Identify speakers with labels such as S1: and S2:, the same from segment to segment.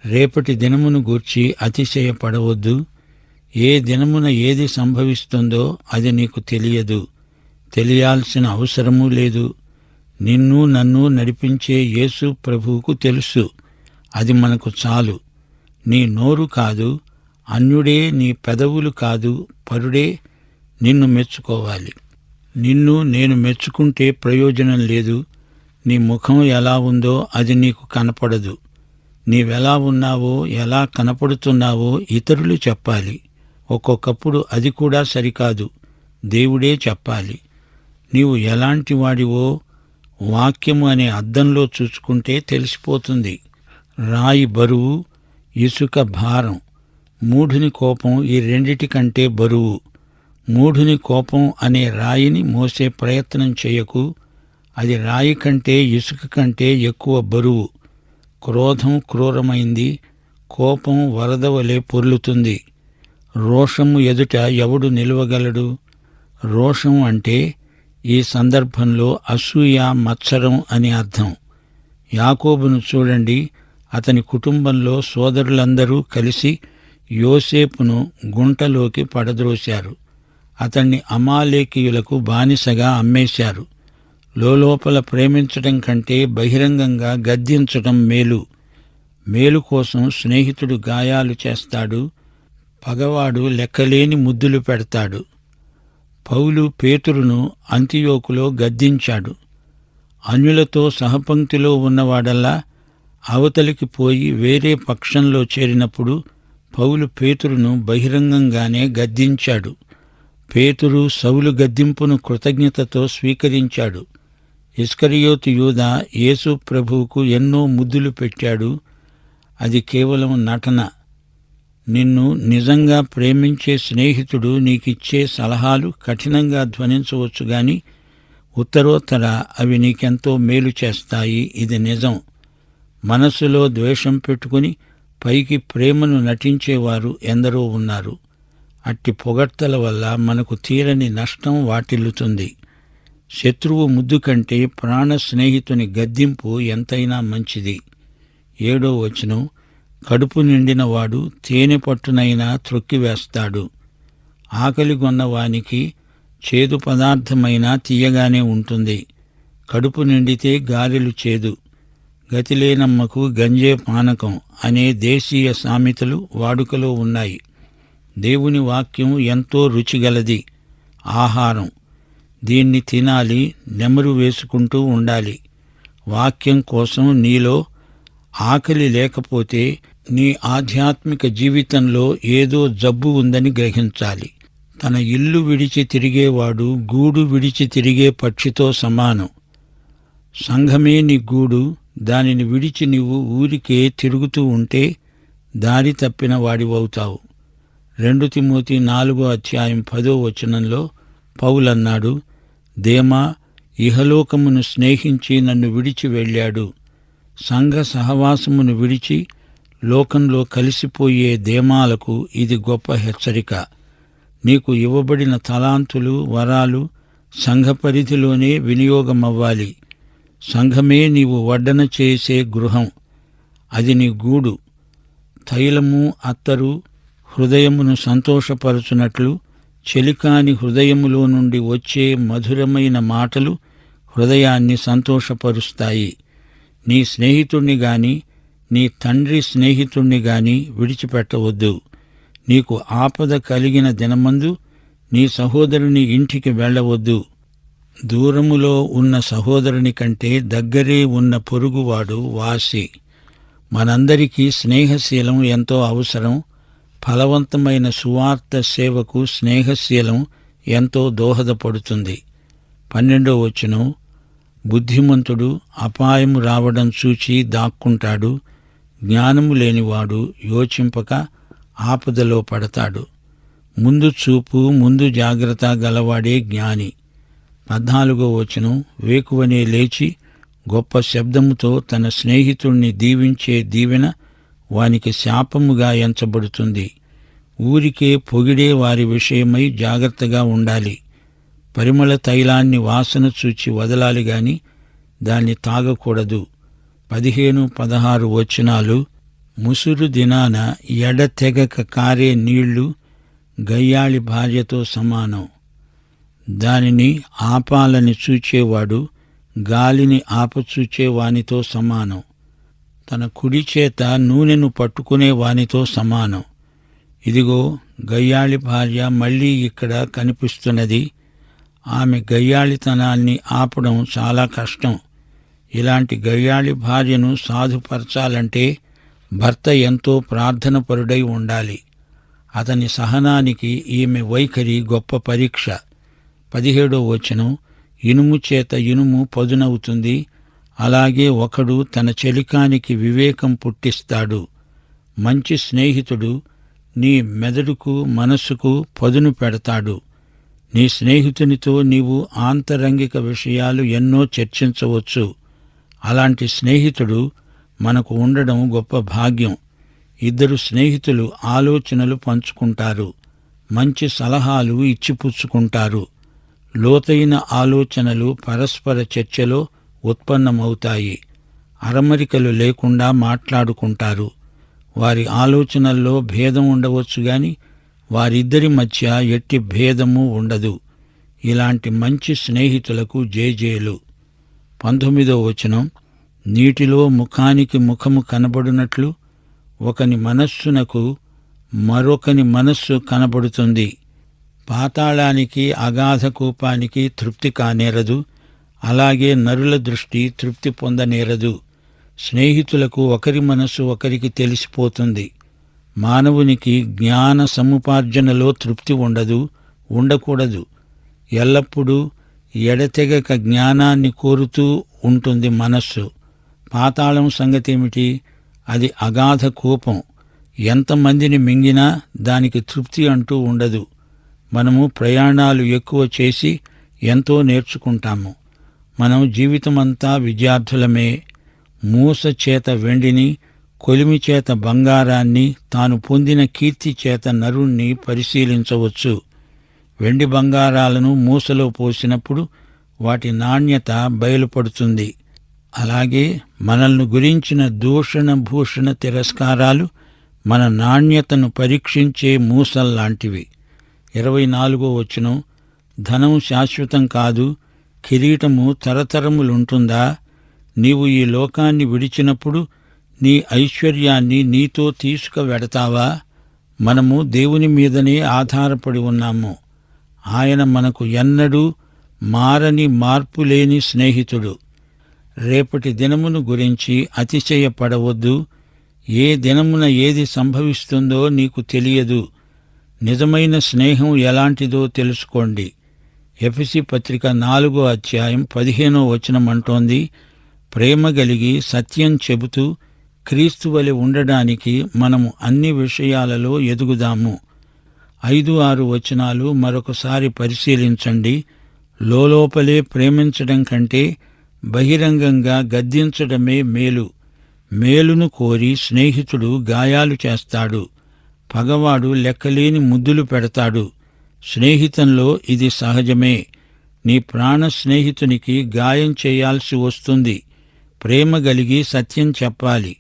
S1: రేపటి దినమును గూర్చి అతిశయపడవద్దు. ఏ దినమున ఏది సంభవిస్తుందో అది నీకు తెలియదు, తెలియాల్సిన అవసరమూ లేదు. నిన్ను నన్ను నడిపించే యేసు ప్రభువుకు తెలుసు. అది మనకు చాలు. నీ నోరు కాదు, అన్యుడే, నీ పెదవులు కాదు, పరుడే నిన్ను మెచ్చుకోవాలి. నిన్ను నేను మెచ్చుకుంటే ప్రయోజనం లేదు. నీ ముఖం ఎలా ఉందో అది నీకు కనపడదు. నీవెలా ఉన్నావో, ఎలా కనపడుతున్నావో ఇతరులు చెప్పాలి. ఒక్కొక్కప్పుడు అది కూడా సరికాదు, దేవుడే చెప్పాలి. నీవు ఎలాంటి వాడివో వాక్యము అనే అద్దంలో చూసుకుంటే తెలిసిపోతుంది. రాయి బరువు, ఇసుక భారం. మూఢుని కోపం ఈ రెండిటికంటే బరువు. మూఢుని కోపం అనే రాయిని మోసే ప్రయత్నం చేయకు. అది రాయి కంటే, ఇసుక కంటే ఎక్కువ బరువు. క్రోధం క్రూరమైంది, కోపం వరద వలె పొర్లుతుంది. రోషము ఎదుట ఎవడు నిలవగలడు? రోషం అంటే ఈ సందర్భంలో అసూయ, మత్సరం అని అర్థం. యాకోబును చూడండి. అతని కుటుంబంలో సోదరులందరూ కలిసి యోసేపును గుంటలోకి పడద్రోశారు. అతన్ని అమాలేకీయులకు బానిసగా అమ్మేశారు. లోలోపల ప్రేమించటం కంటే బహిరంగంగా గద్దించటం మేలు. మేలు కోసం స్నేహితుడు గాయాలు చేస్తాడు, పగవాడు లెక్కలేని ముద్దులు పెడతాడు. పౌలు పేతురును అంతియోకులో గద్దించాడు. అన్యులతో సహపంక్తిలో ఉన్నవాడల్లా అవతలికి పోయి వేరే పక్షంలో చేరినప్పుడు పౌలు పేతురును బహిరంగంగానే గద్దించాడు. పేతురు సౌలు గద్దింపును కృతజ్ఞతతో స్వీకరించాడు. ఇస్కరియోతు యూదా యేసు ప్రభువుకు ఎన్నో ముద్దులు పెట్టాడు. అది కేవలం నటన. నిన్ను నిజంగా ప్రేమించే స్నేహితుడు నీకిచ్చే సలహాలు కఠినంగా ధ్వనించవచ్చు గాని ఉత్తరోత్తర అవి నీకెంతో మేలు చేస్తాయి. ఇది నిజం. మనస్సులో ద్వేషం పెట్టుకుని పైకి ప్రేమను నటించేవారు ఎందరో ఉన్నారు. అట్టి పొగడ్తల వల్ల మనకు తీరని నష్టం వాటిల్లుతుంది. శత్రువు ముద్దు కంటే ప్రాణ స్నేహితుని గద్దింపు ఎంతైనా మంచిది. 7వ వచనం, కడుపు నిండినవాడు తేనె పట్టునైనా త్రొక్కివేస్తాడు. ఆకలిగొన్నవానికి చేదు పదార్థమైనా తీయగానే ఉంటుంది. కడుపు నిండితే గారెలు చేదు. గతిలేనమ్మకు గంజే పానకం అనే దేశీయ సామెతలు వాడుకలో ఉన్నాయి. దేవుని వాక్యం ఎంతో రుచిగలది, ఆహారం. దీన్ని తినాలి, నెమరు వేసుకుంటూ ఉండాలి. వాక్యం కోసం నీలో ఆకలి లేకపోతే నీ ఆధ్యాత్మిక జీవితంలో ఏదో జబ్బు ఉందని గ్రహించాలి. తన ఇల్లు విడిచి తిరిగేవాడు గూడు విడిచి తిరిగే పక్షితో సమానం. సంఘమే నీ గూడు. దానిని విడిచి నీవు ఊరికే తిరుగుతూ ఉంటే దారి తప్పిన వాడివవుతావు. 2 తిమోతి 4వ అధ్యాయం 10వ వచనంలో పౌలన్నాడు, దేమా ఇహలోకమును స్నేహించి నన్ను విడిచి వెళ్ళాడు. సంఘ సహవాసమును విడిచి లోకంలో కలిసిపోయే దేమాలకు ఇది గొప్ప హెచ్చరిక. నీకు ఇవ్వబడిన తలాంతులు, వరాలు సంఘ పరిధిలోనే వినియోగమవ్వాలి. సంఘమే నీవు వడ్డన చేసే గృహం. అది నీ గూడు. తైలము, అత్తరు హృదయమును సంతోషపరచునట్లు చెలికాని హృదయములో నుండి వచ్చే మధురమైన మాటలు హృదయాన్ని సంతోషపరుస్తాయి. నీ స్నేహితుణ్ణి గాని, నీ తండ్రి స్నేహితుణ్ణి గాని విడిచిపెట్టవద్దు. నీకు ఆపద కలిగిన దినమందు నీ సహోదరుని ఇంటికి వెళ్ళవద్దు. దూరములో ఉన్న సహోదరుని కంటే దగ్గరే ఉన్న పొరుగువాడు వాసి. మనందరికీ స్నేహశీలం ఎంతో అవసరం. ఫలవంతమైన సువార్త సేవకు స్నేహశీలం ఎంతో దోహదపడుతుంది. 12వ వచనం, బుద్ధిమంతుడు అపాయము రావడం చూచి దాక్కుంటాడు. జ్ఞానము లేనివాడు యోచింపక ఆపదలో పడతాడు. ముందు చూపు, ముందు జాగ్రత్త గలవాడే జ్ఞాని. 14వ వచనం, వేకువనే లేచి గొప్ప శబ్దముతో తన స్నేహితుణ్ణి దీవించే దీవెన వానికి శాపముగా ఎంచబడుతుంది. ఊరికే పొగిడే వారి విషయమై జాగ్రత్తగా ఉండాలి. పరిమళ తైలాన్ని వాసన చూచి వదలాలి గాని దాన్ని తాగకూడదు. 15, 16 వచనాలు, ముసురు దినాన ఎడతెగక కారే నీళ్లు గయ్యాళి భార్యతో సమానం. దానిని ఆపాలని చూచేవాడు గాలిని ఆపచూచే వానితో సమానం. తన కుడి చేత నూనెను పట్టుకునే వానితో సమానం. ఇదిగో గయ్యాళి భార్య మళ్లీ ఇక్కడ కనిపిస్తున్నది. ఆమె గయ్యాళితనాన్ని ఆపడం చాలా కష్టం. ఇలాంటి గయ్యాళి భార్యను సాధుపరచాలంటే భర్త ఎంతో ప్రార్థనపరుడై ఉండాలి. అతని సహనానికి ఈమె వైఖరి గొప్ప పరీక్ష. 17వ వచనం, ఇనుము చేత ఇనుము పదునవుతుంది, అలాగే ఒకడు తన చెలికానికి వివేకం పుట్టిస్తాడు. మంచి స్నేహితుడు నీ మెదడుకు మనస్సుకు పదును పెడతాడు. నీ స్నేహితునితో నీవు ఆంతరంగిక విషయాలు ఎన్నో చర్చించవచ్చు. అలాంటి స్నేహితుడు మనకు ఉండడం గొప్ప భాగ్యం. ఇద్దరు స్నేహితులు ఆలోచనలు పంచుకుంటారు, మంచి సలహాలు ఇచ్చిపుచ్చుకుంటారు. లోతైన ఆలోచనలు పరస్పర చర్చలో ఉత్పన్నమవుతాయి. అరమరికలు లేకుండా మాట్లాడుకుంటారు. వారి ఆలోచనల్లో భేదం ఉండవచ్చు గాని వారిద్దరి మధ్య ఎట్టి భేదము ఉండదు. ఇలాంటి మంచి స్నేహితులకు జేజేలు. 19వ వచనం, నీటిలో ముఖానికి ముఖము కనబడినట్లు ఒకని మనస్సునకు మరొకని మనస్సు కనబడుతుంది. పాతాళానికి అగాధ కూపానికి తృప్తి కానేరదు, అలాగే నరుల దృష్టి తృప్తి పొందనేరదు. స్నేహితులకు ఒకరి మనస్సు ఒకరికి తెలిసిపోతుంది. మానవునికి జ్ఞాన సముపార్జనలో తృప్తి ఉండదు, ఉండకూడదు. ఎల్లప్పుడూ ఎడతెగక జ్ఞానాన్ని కోరుతూ ఉంటుంది మనస్సు. పాతాళం సంగతేమిటి? అది అగాధ కూపం. ఎంతమందిని మింగినా దానికి తృప్తి అంటూ ఉండదు. మనము ప్రయాణాలు ఎక్కువ చేసి ఎంతో నేర్చుకుంటాము. మనం జీవితమంతా విద్యార్థులమే. మూస చేత వెండిని, కొలిమి చేత బంగారాన్ని, తాను పొందిన కీర్తి చేత నరుణ్ణి పరిశీలించవచ్చు. వెండి బంగారాలను మూసలో పోసినప్పుడు వాటి నాణ్యత బయలుపడుతుంది. అలాగే మనల్ని గురించిన దూషణ భూషణ తిరస్కారాలు మన నాణ్యతను పరీక్షించే మూసల్లాంటివి. 24వ వచనం, ధనం శాశ్వతం కాదు, కిరీటము తరతరములుంటుందా? నీవు ఈ లోకాన్ని విడిచినప్పుడు నీ ఐశ్వర్యాన్ని నీతో తీసుకువెడతావా? మనము దేవుని మీదనే ఆధారపడి ఉన్నాము. ఆయన మనకు ఎన్నడూ మారని మార్పులేని స్నేహితుడు. రేపటి దినమును గురించి అతిశయపడవద్దు. ఏ దినమున ఏది సంభవిస్తుందో నీకు తెలియదు. నిజమైన స్నేహం ఎలాంటిదో తెలుసుకోండి. ఎఫెసీ పత్రిక 4వ అధ్యాయం 15వ వచనం అంటోంది, ప్రేమ గలిగి సత్యం చెబుతూ క్రీస్తువలె ఉండడానికి మనము అన్ని విషయాలలో ఎదుగుదాము. 5-6 వచనాలు మరొకసారి పరిశీలించండి. లోలోపలే ప్రేమించడం కంటే బహిరంగంగా గద్దించడమే మేలు. మేలును కోరి స్నేహితుడు గాయాలు చేస్తాడు. పగవాడు లెక్కలేని ముద్దులు పెడతాడు. స్నేహితంలో ఇది సహజమే. నీ ప్రాణ స్నేహితునికి గాయం చేయాల్సి వస్తుంది. ప్రేమ గలిగి సత్యం చెప్పాలి.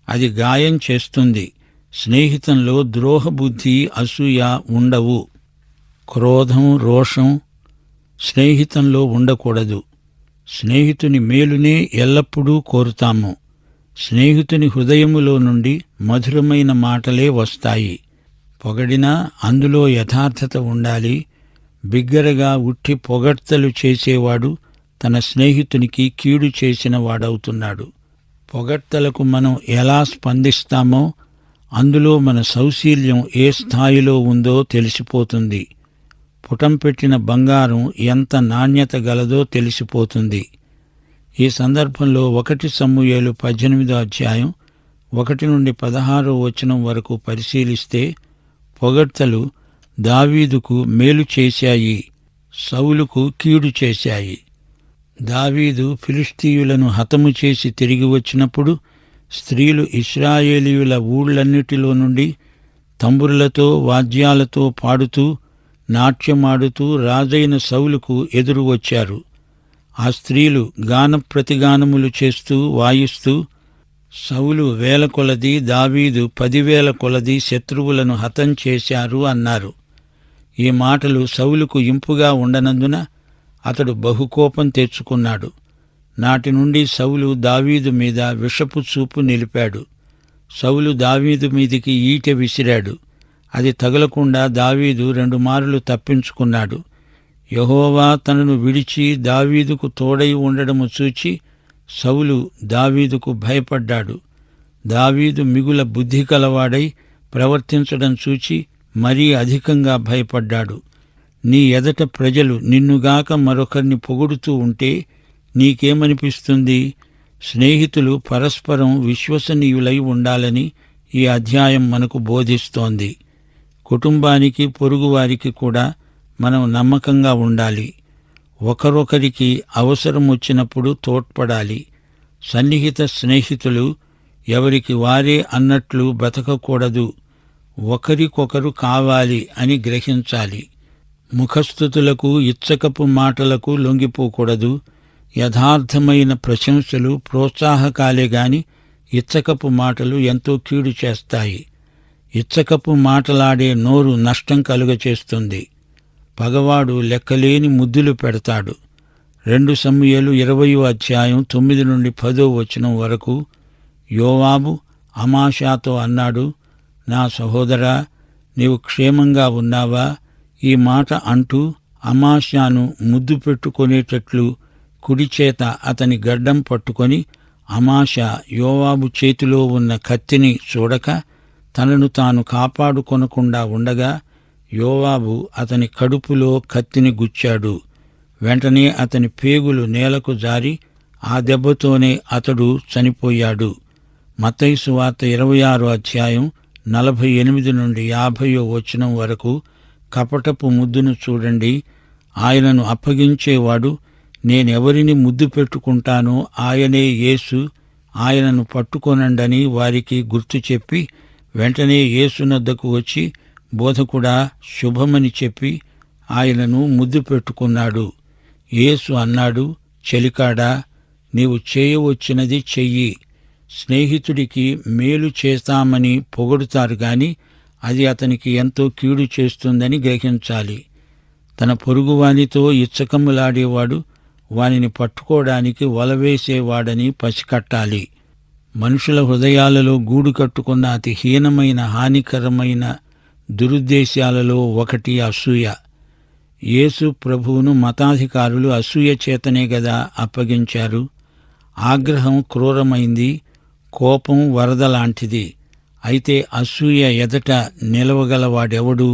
S1: అది గాయం చేస్తుంది. స్నేహితంలో ద్రోహబుద్ధి, అసూయ ఉండవు. క్రోధం, రోషం స్నేహితంలో ఉండకూడదు. స్నేహితుని మేలునే ఎల్లప్పుడూ కోరుతాము. స్నేహితుని హృదయములో నుండి మధురమైన మాటలే వస్తాయి. పొగడినా అందులో యథార్థత ఉండాలి. బిగ్గరగా ఉట్టి పొగడ్తలు చేసేవాడు తన స్నేహితునికి కీడు చేసిన వాడవుతున్నాడు. పొగడ్తలకు మనం ఎలా స్పందిస్తామో అందులో మన సౌశీల్యం ఏ స్థాయిలో ఉందో తెలిసిపోతుంది. పుటం పెట్టిన బంగారం ఎంత నాణ్యత గలదో తెలిసిపోతుంది. ఈ సందర్భంలో 1 సమూయేలు 18వ అధ్యాయం 1 నుండి 16వ వచనం వరకు పరిశీలిస్తే పొగడ్తలు దావీదుకు మేలు చేశాయి, సౌలుకు కీడు చేశాయి. దావీదు ఫిలిష్తీయులను హతము చేసి తిరిగి వచ్చినప్పుడు స్త్రీలు ఇశ్రాయేలీయుల ఊళ్ళన్నిటిలో నుండి తంబురులతో వాద్యాలతో పాడుతూ నాట్యమాడుతూ రాజైన సౌలుకు ఎదురు వచ్చారు. ఆ స్త్రీలు గాన ప్రతిగానములు చేస్తూ వాయిస్తూ సౌలు 1000 కొలది, దావీదు 10,000 కొలది శత్రువులను హతం చేశారు అన్నారు. ఈ మాటలు సౌలుకు ఇంపుగా ఉండనందున అతడు బహుకోపం తెచ్చుకున్నాడు. నాటి నుండి సౌలు దావీదు మీద విషపు చూపు నిలిపాడు. సౌలు దావీదు మీదికి ఈటె విసిరాడు. అది తగలకుండా దావీదు 2 మార్లు తప్పించుకున్నాడు. యెహోవా తనను విడిచి దావీదుకు తోడై ఉండడము చూచి సౌలు దావీదుకు భయపడ్డాడు. దావీదు మిగుల బుద్ధి కలవాడై ప్రవర్తించడం చూచి మరీ అధికంగా భయపడ్డాడు. నీ ఎదట ప్రజలు నిన్నుగాక మరొకరిని పొగుడుతూ ఉంటే నీకేమనిపిస్తుంది? స్నేహితులు పరస్పరం విశ్వసనీయులై ఉండాలని ఈ అధ్యాయం మనకు బోధిస్తోంది. కుటుంబానికి, పొరుగువారికి కూడా మనం నమ్మకంగా ఉండాలి. ఒకరొకరికి అవసరం వచ్చినప్పుడు తోడ్పడాలి. సన్నిహిత స్నేహితులు ఎవరికి వారే అన్నట్లు బ్రతకకూడదు. ఒకరికొకరు కావాలి అని గ్రహించాలి. ముఖస్థుతులకు, ఇచ్చకపు మాటలకు లొంగిపోకూడదు. యథార్థమైన ప్రశంసలు ప్రోత్సాహకాలే గాని ఇచ్చకపు మాటలు ఎంతో కీడు చేస్తాయి. ఇచ్చకపు మాటలాడే నోరు నష్టం కలుగచేస్తుంది. పగవాడు లెక్కలేని ముద్దులు పెడతాడు. 2 సమూయేలు 20:9-10 వరకు యోవాబు అమాషాతో అన్నాడు, నా సహోదరా, నీవు క్షేమంగా ఉన్నావా? ఈ మాట అంటూ అమాషాను ముద్దు పెట్టుకునేటట్లు కుడిచేత అతని గడ్డం పట్టుకొని అమాషా యోవాబు చేతిలో ఉన్న కత్తిని చూడక తనను తాను కాపాడుకొనకుండా ఉండగా యోవాబు అతని కడుపులో కత్తిని గుచ్చాడు. వెంటనే అతని పేగులు నేలకు జారి ఆ దెబ్బతోనే అతడు చనిపోయాడు. మత్తయి సువార్త 26:48-50 వరకు కపటపు ముద్దును చూడండి. ఆయనను అప్పగించేవాడు నేనెవరిని ముద్దు పెట్టుకుంటానో ఆయనే యేసు, ఆయనను పట్టుకొనండని వారికి గుర్తు చెప్పి వెంటనే యేసునొద్దకు వచ్చి బోధకుడా శుభమని చెప్పి ఆయనను ముద్దు పెట్టుకున్నాడు. యేసు అన్నాడు, చెలికాడా, నీవు చేయవచ్చినది చెయ్యి. స్నేహితుడికి మేలు చేస్తామని పొగడుతారు గాని అది అతనికి ఎంతో కీడు చేస్తుందని గ్రహించాలి. తన పొరుగువానితో ఇచ్చకములాడేవాడు వానిని పట్టుకోవడానికి వలవేసేవాడని పసికట్టాలి. మనుషుల హృదయాలలో గూడు కట్టుకున్న అతి హీనమైన, హానికరమైన దురుద్దేశాలలో ఒకటి అసూయ. యేసు ప్రభువును మతాధికారులు అసూయ చేతనే గదా అప్పగించారు. ఆగ్రహం క్రూరమైంది, కోపం వరదలాంటిది. అయితే అసూయ ఎదట నిలవగలవాడెవడు?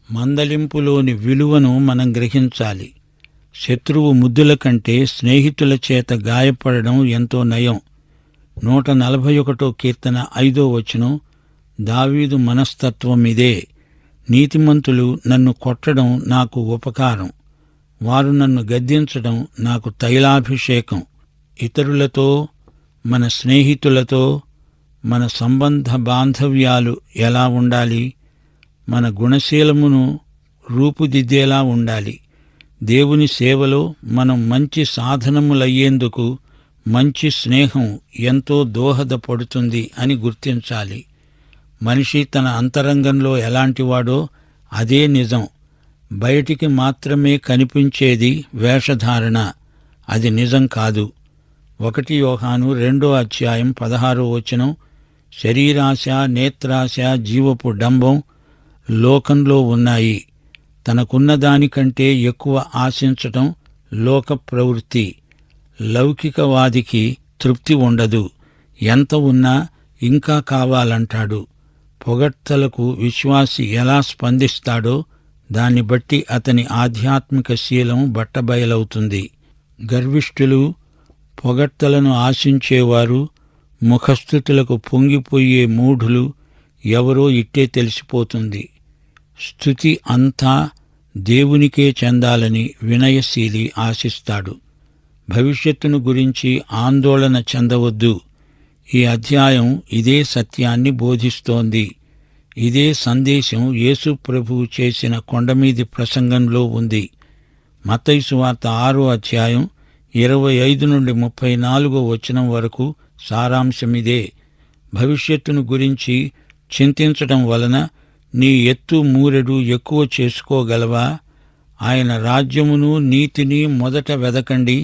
S1: మందలింపులోని విలువను మనం గ్రహించాలి. శత్రువు ముద్దుల కంటే స్నేహితుల చేత గాయపడడం ఎంతో నయం. 141 కీర్తన 5 దావీదు మనస్తత్వం ఇదే. నీతిమంతులు నన్ను కొట్టడం నాకు ఉపకారం, వారు నన్ను గద్దించడం నాకు తైలాభిషేకం. ఇతరులతో, మన స్నేహితులతో మన సంబంధ బాంధవ్యాలు ఎలా ఉండాలి? మన గుణశీలమును రూపుదిద్దేలా ఉండాలి. దేవుని సేవలో మనం మంచి సాధనములయ్యేందుకు మంచి స్నేహం ఎంతో దోహదపడుతుంది అని గుర్తించాలి. మనిషి తన అంతరంగంలో ఎలాంటివాడో అదే నిజం. బయటికి మాత్రమే కనిపించేది వేషధారణ, అది నిజం కాదు. 1 యోహాను 2:16 శరీరాశ, నేత్రాశ, జీవపు డంబం లోకంలో ఉన్నాయి. తనకున్న దానికంటే ఎక్కువ ఆశించటం లోక ప్రవృత్తి. లౌకికవాదికి తృప్తి ఉండదు. ఎంత ఉన్నా ఇంకా కావాలంటాడు. పొగడ్తలకు విశ్వాసి ఎలా స్పందిస్తాడో దాన్ని బట్టి అతని ఆధ్యాత్మిక శీలం బట్టబయలవుతుంది. గర్విష్ఠులు, పొగడ్తలను ఆశించేవారు, ముఖస్థుతులకు పొంగిపోయే మూఢులు ఎవరో ఇట్టే తెలిసిపోతుంది. స్తుతి అంతా దేవునికే చెందాలని వినయశీలి ఆశిస్తాడు. భవిష్యత్తును గురించి ఆందోళన చెందవద్దు. ఈ అధ్యాయం ఇదే సత్యాన్ని బోధిస్తోంది. ఇదే సందేశం యేసు ప్రభువు చేసిన కొండమీది ప్రసంగంలో ఉంది. మత్తయి సువార్త 6:25-34 వరకు సారాంశమిదే. భవిష్యత్తును గురించి చింతించటం వలన నీ ఎత్తు మూరెడు ఎక్కువ చేసుకోగలవా? ఆయన రాజ్యమును నీతిని మొదట వెదకండి,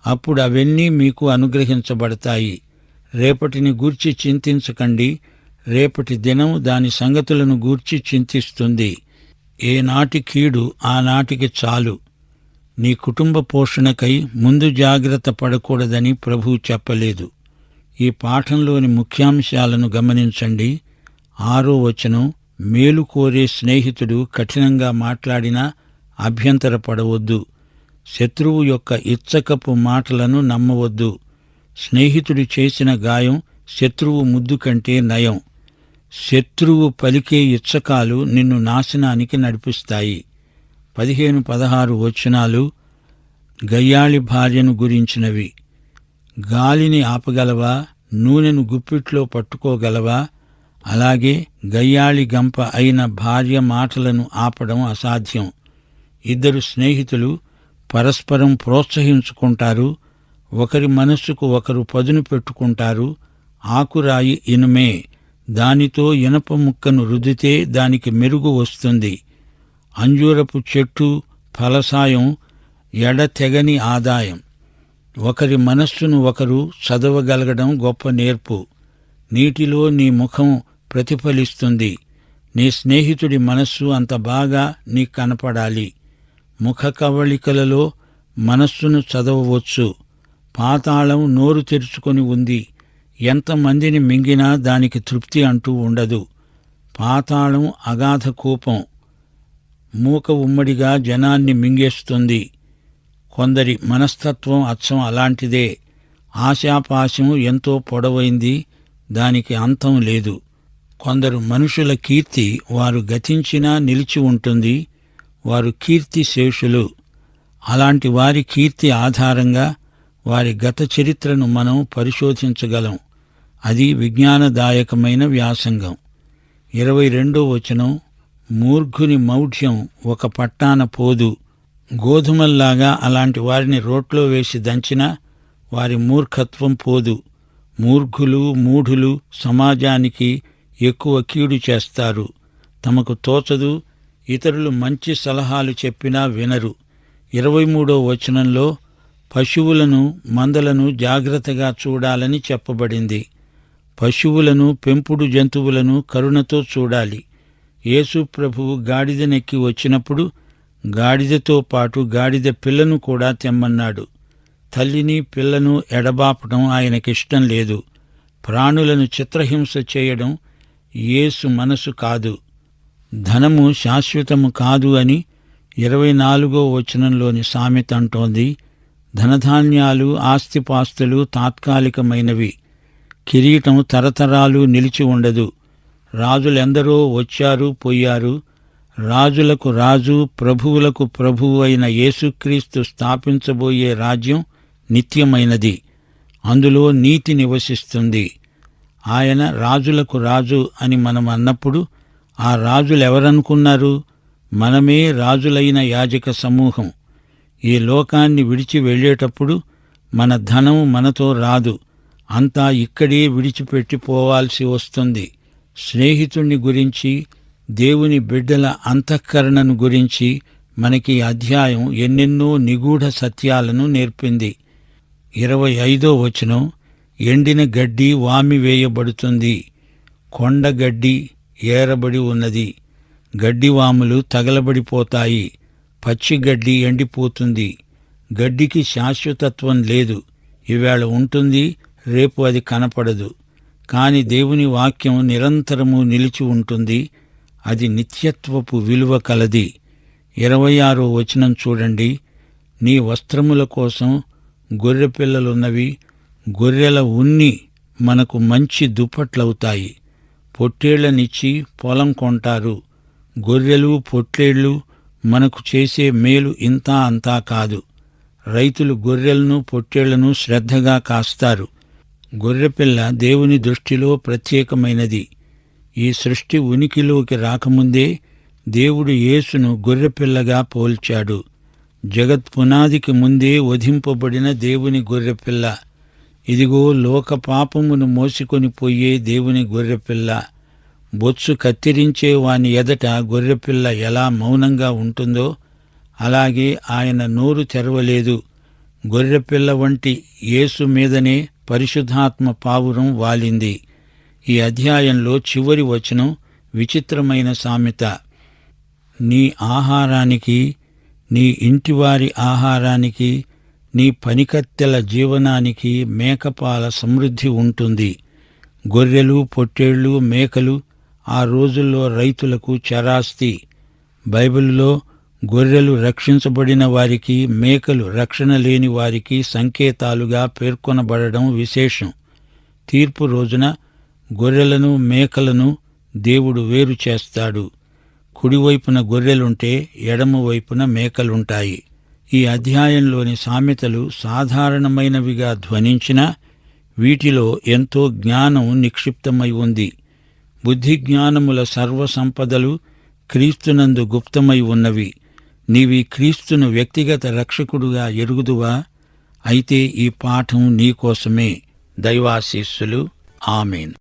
S1: అప్పుడు అవన్నీ మీకు అనుగ్రహించబడతాయి. రేపటిని గూర్చి చింతించకండి, రేపటి దినం దాని సంగతులను గూర్చి చింతిస్తుంది. ఏనాటి కీడు ఆనాటికి చాలు. నీ కుటుంబ పోషణకై ముందు జాగ్రత్త పడకూడదని ప్రభువు చెప్పలేదు. ఈ పాఠంలోని ముఖ్యాంశాలను గమనించండి. 6వ వచనం, మేలు కోరే స్నేహితుడు కఠినంగా మాట్లాడినా అభ్యంతరపడవద్దు. శత్రువు యొక్క ఇచ్చకపు మాటలను నమ్మవద్దు. స్నేహితుడు చేసిన గాయం శత్రువు ముద్దు కంటే నయం. శత్రువు పలికే ఇచ్చకాలు నిన్ను నాశనానికి నడిపిస్తాయి. 15-16 వచనాలు గయ్యాళి భార్యను గురించినవి. గాలిని ఆపగలవా? నూనెను గుప్పిట్లో పట్టుకోగలవా? అలాగే గయ్యాళి గంప అయిన భార్య మాటలను ఆపడం అసాధ్యం. ఇద్దరు స్నేహితులు పరస్పరం ప్రోత్సహించుకుంటారు. ఒకరి మనస్సుకు ఒకరు పదును పెట్టుకుంటారు. ఆకురాయి ఇనుమే, దానితో ఇనప ముక్కను రుద్దితే దానికి మెరుగు వస్తుంది. అంజూరపు చెట్టు ఫలసాయం ఎడతెగని ఆదాయం. ఒకరి మనస్సును ఒకరు చదవగలగడం గొప్ప నేర్పు. నీటిలో నీ ముఖం ప్రతిఫలిస్తుంది. నీ స్నేహితుడి మనస్సు అంత బాగా నీకు కనపడాలి. ముఖ కవళికలలో మనస్సును చదవవచ్చు. పాతాళం నోరు తెరుచుకొని ఉంది. ఎంతమందిని మింగినా దానికి తృప్తి అంటూ ఉండదు. పాతాళం అగాధ కూపం, మూక ఉమ్మడిగా జనాన్ని మింగేస్తుంది. కొందరి మనస్తత్వం అచ్చం అలాంటిదే. ఆశాపాశం ఎంతో పొడవైంది, దానికి అంతం లేదు. కొందరు మనుషుల కీర్తి వారు గతించినా నిలిచి ఉంటుంది. వారు కీర్తి శేషులు. అలాంటి వారి కీర్తి ఆధారంగా వారి గత చరిత్రను మనం పరిశోధించగలం. అది విజ్ఞానదాయకమైన వ్యాసంగం. 22వ వచనం, మూర్ఖుని మౌఢ్యం ఒక పట్టాన పోదు. గోధుమల్లాగా అలాంటి వారిని రోట్లో వేసి దంచినా వారి మూర్ఖత్వం పోదు. మూర్ఖులు, మూఢులు సమాజానికి ఎక్కువ కీడు చేస్తారు. తమకు తోచదు, ఇతరులు మంచి సలహాలు చెప్పినా వినరు. 23వ వచనంలో పశువులను, మందలను జాగ్రత్తగా చూడాలని చెప్పబడింది. పశువులను, పెంపుడు జంతువులను కరుణతో చూడాలి. యేసు ప్రభువు గాడిదనెక్కి వచ్చినప్పుడు గాడిదతో పాటు గాడిద పిల్లను కూడా తెమ్మన్నాడు. తల్లిని, పిల్లను ఎడబాపడం ఆయనకిష్టం లేదు. ప్రాణులను చిత్రహింస చేయడం యేసు మనసు కాదు. ధనము శాశ్వతము కాదు అని 24వ వచనంలోని సామెత అంటోంది. ధనధాన్యాలు, ఆస్తిపాస్తులు తాత్కాలికమైనవి. కిరీటం తరతరాలు నిలిచి ఉండదు. రాజులెందరో వచ్చారు, పోయారు. రాజులకు రాజు, ప్రభువులకు ప్రభువు అయిన యేసుక్రీస్తు స్థాపించబోయే రాజ్యం నిత్యమైనది. అందులో నీతి నివసిస్తుంది. ఆయన రాజులకు రాజు అని మనం అన్నప్పుడు ఆ రాజులెవరనుకున్నారు? మనమే రాజులైన యాజక సమూహం. ఈ లోకాన్ని విడిచి వెళ్ళేటప్పుడు మన ధనం మనతో రాదు. అంతా ఇక్కడే విడిచిపెట్టి పోవాల్సి వస్తుంది. స్నేహితుణ్ణి గురించి, దేవుని బిడ్డల అంతఃకరణను గురించి మనకి అధ్యాయం ఎన్నెన్నో నిగూఢ సత్యాలను నేర్పింది. 25వ వచనం, ఎండిన గడ్డి వామి వేయబడుతుంది, కొండగడ్డి ఏరబడి ఉన్నది. గడ్డివాములు తగలబడిపోతాయి, పచ్చిగడ్డి ఎండిపోతుంది. గడ్డికి శాశ్వతత్వం లేదు. ఈవేళ ఉంటుంది, రేపు అది కనపడదు. కాని దేవుని వాక్యం నిరంతరము నిలిచి ఉంటుంది. అది నిత్యత్వపు విలువ కలది. 26వ వచనం చూడండి. నీ వస్త్రముల కోసం గొర్రెపిల్లలున్నవి. గొర్రెల ఉన్ని మనకు మంచి దుప్పట్లవుతాయి. పొట్టేళ్లనిచ్చి పొలం కొంటారు. గొర్రెలు, పొట్లేళ్లు మనకు చేసే మేలు ఇంతా అంతా కాదు. రైతులు గొర్రెలను, పొట్టేళ్లను శ్రద్ధగా కాస్తారు. గొర్రెపిల్ల దేవుని దృష్టిలో ప్రత్యేకమైనది. ఈ సృష్టి ఉనికిలోకి రాకముందే దేవుడు యేసును గొర్రెపిల్లగా పోల్చాడు. జగత్ పునాదికి ముందే వధింపబడిన దేవుని గొర్రెపిల్ల. ఇదిగో లోక పాపమును మోసికొని పోయే దేవుని గొర్రెపిల్ల. బొత్సు కత్తిరించే వాని ఎదట గొర్రెపిల్ల ఎలా మౌనంగా ఉంటుందో అలాగే ఆయన నోరు తెరవలేదు. గొర్రెపిల్ల వంటి యేసు మీదనే పరిశుద్ధాత్మ పావురం వాలింది. ఈ అధ్యాయంలో చివరి వచనం విచిత్రమైన సామెత. నీ ఆహారానికి, నీ ఇంటివారి ఆహారానికి, నీ పనికత్తెల జీవనానికి మేకపాల సమృద్ధి ఉంటుంది. గొర్రెలు, పొట్టేళ్లు, మేకలు ఆ రోజుల్లో రైతులకు చరాస్తి. బైబిలులో గొర్రెలు రక్షించబడిన వారికి, మేకలు రక్షణ లేని వారికి సంకేతాలుగా పేర్కొనబడడం విశేషం. తీర్పు రోజున గొర్రెలను, మేకలను దేవుడు వేరు చేస్తాడు. కుడివైపున గొర్రెలుంటే ఎడమవైపున మేకలుంటాయి. ఈ అధ్యాయంలోని సామెతలు సాధారణమైనవిగా ధ్వనించినా వీటిలో ఎంతో జ్ఞానం నిక్షిప్తమై ఉంది. బుద్ధిజ్ఞానముల సర్వసంపదలు క్రీస్తునందు గుప్తమై ఉన్నవి. నీవి క్రీస్తును వ్యక్తిగత రక్షకుడుగా ఎరుగుదువా? అయితే ఈ పాఠం నీకోసమే. దైవాశీస్సులు. ఆమేన్.